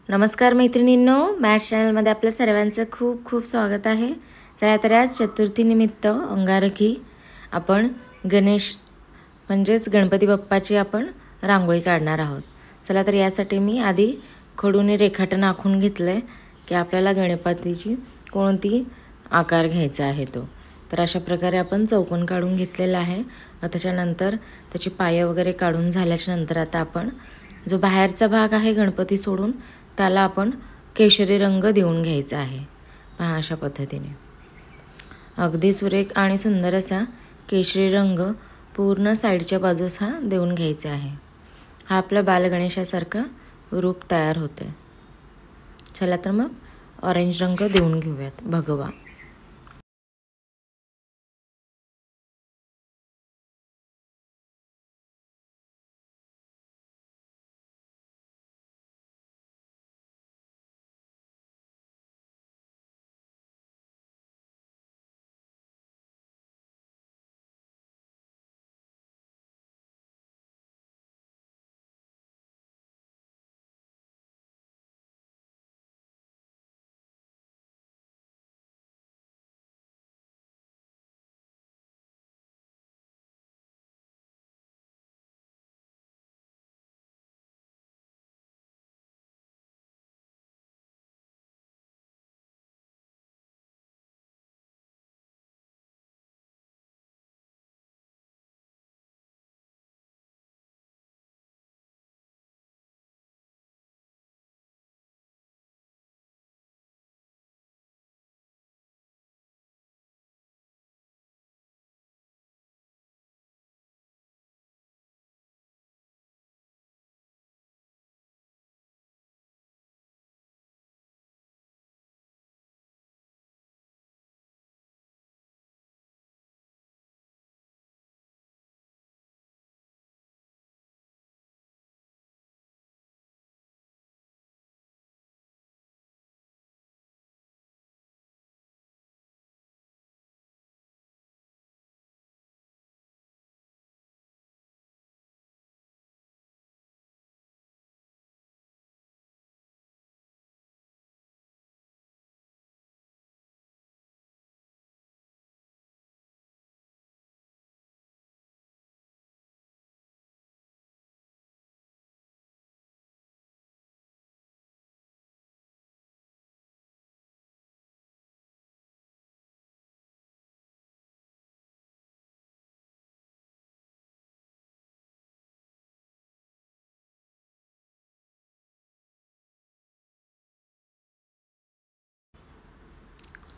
नमस्कार मैत्रिणींनो, मॅथ्स चॅनलमध्ये आपल्या सर्वांचं खूप खूप स्वागत आहे. चला तर आज चतुर्थीनिमित्त अंगारकी आपण गणेश म्हणजेच गणपती बाप्पाची आपण रांगोळी काढणार आहोत. चला तर यासाठी मी आधी खडूने रेखाटन आखून घेतलं आहे की आपल्याला गणपतीची कोणती आकार घ्यायचा आहे तो. तर अशा प्रकारे आपण चौकोन काढून घेतलेला आहे. त्याच्यानंतर त्याची पायं वगैरे काढून झाल्याच्या नंतर आता आपण जो बाहेरचा भाग आहे गणपती सोडून त्याला आपण केशरी रंग देऊन घ्यायचा आहे. पहा अशा पद्धतीने अगदी सुरेख आणि सुंदर असा केशरी रंग पूर्ण साईडच्या बाजूस हा देऊन घ्यायचा आहे. हा आपला बालगणेशासारखा रूप तयार होते. चला तर मग ऑरेंज रंग देऊन घेऊयात. भगवा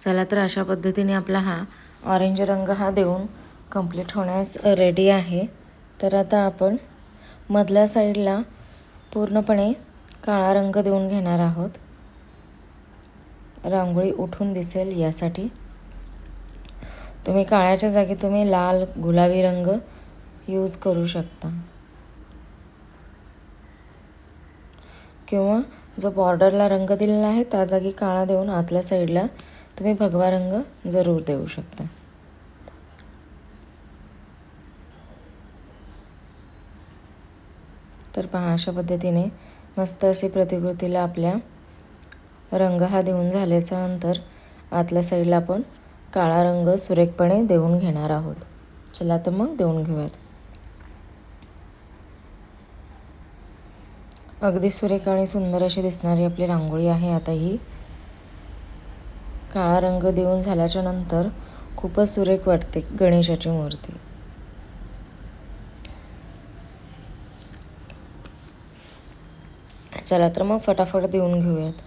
चला तर अशा पद्धतीने आपला हा ऑरेंज रंग हा देऊन कंप्लीट होण्यास रेडी आहे. तर आता आपण मधल्या साईडला पूर्णपणे काळा रंग देऊन घेणार आहोत. रांगोळी उठून दिसेल यासाठी तुम्ही काळ्याच्या जागी तुम्ही लाल गुलाबी रंग यूज करू शकता किंवा जो बॉर्डरला रंग दिलेला आहे त्या जागी काळा देऊन आतल्या साईडला तुम्ही भगवा रंग जरूर देऊ शकता. तर पहा अशा पद्धतीने मस्त अशी प्रतिकृतीला आपल्या रंग हा देऊन झाल्याच्या नंतर आतल्या साईडला आपण काळा रंग सुरेखपणे देऊन घेणार आहोत. चला तर मग देऊन घेऊयात. अगदी सुरेख आणि सुंदर अशी दिसणारी आपली रांगोळी आहे. आता ही काळा रंग देऊन झाल्याच्या नंतर खूपच सुरेख वाटते गणेशाची मूर्ती. चला तर मग फटाफट देऊन घेऊयात.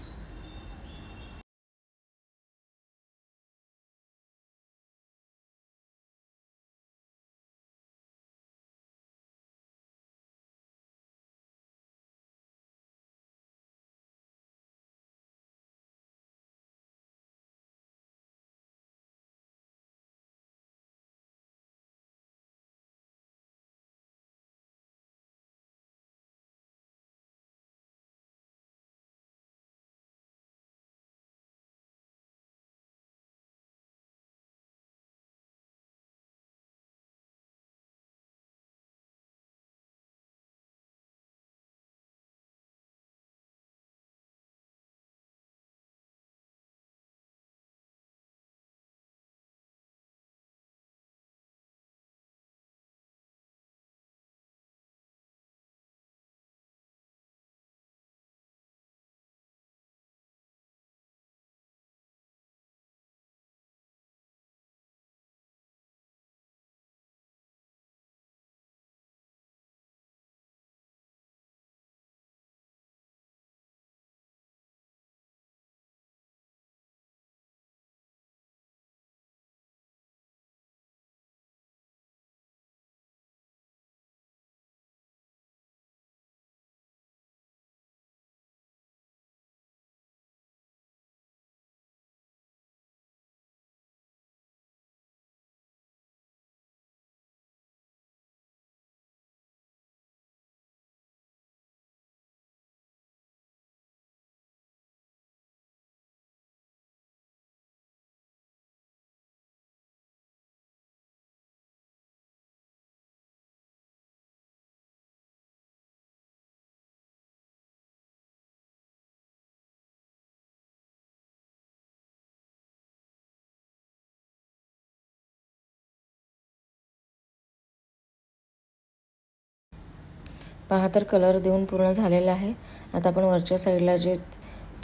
पहा तर कलर देऊन पूर्ण झालेला आहे. आता आपण वरच्या साईडला जे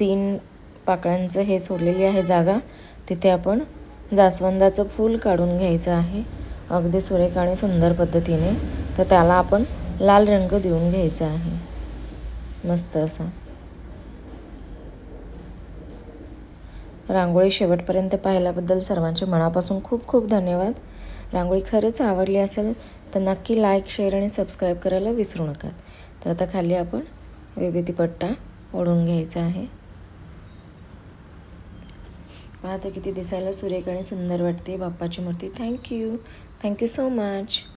3 पाकळ्यांचं हे सोडलेली आहे जागा, तिथे आपण जास्वंदाचं फूल काढून घ्यायचं आहे अगदी सुरेख आणि सुंदर पद्धतीने. तर त्याला आपण लाल रंग देऊन घ्यायचा आहे मस्त असा. रांगोळी शेवटपर्यंत पाहिल्याबद्दल सर्वांचे मनापासून खूप खूप धन्यवाद. रांगोळी खरंच आवडली असेल तर नक्की लाईक, शेअर आणि सबस्क्राईब करायला विसरू नका. तर आता खाली आपण विभूती पट्टा ओढून घ्यायचा आहे. पाहता किती दिसायला सुरेख आणि सुंदर वाटते बाप्पाची मूर्ती. Thank you so much.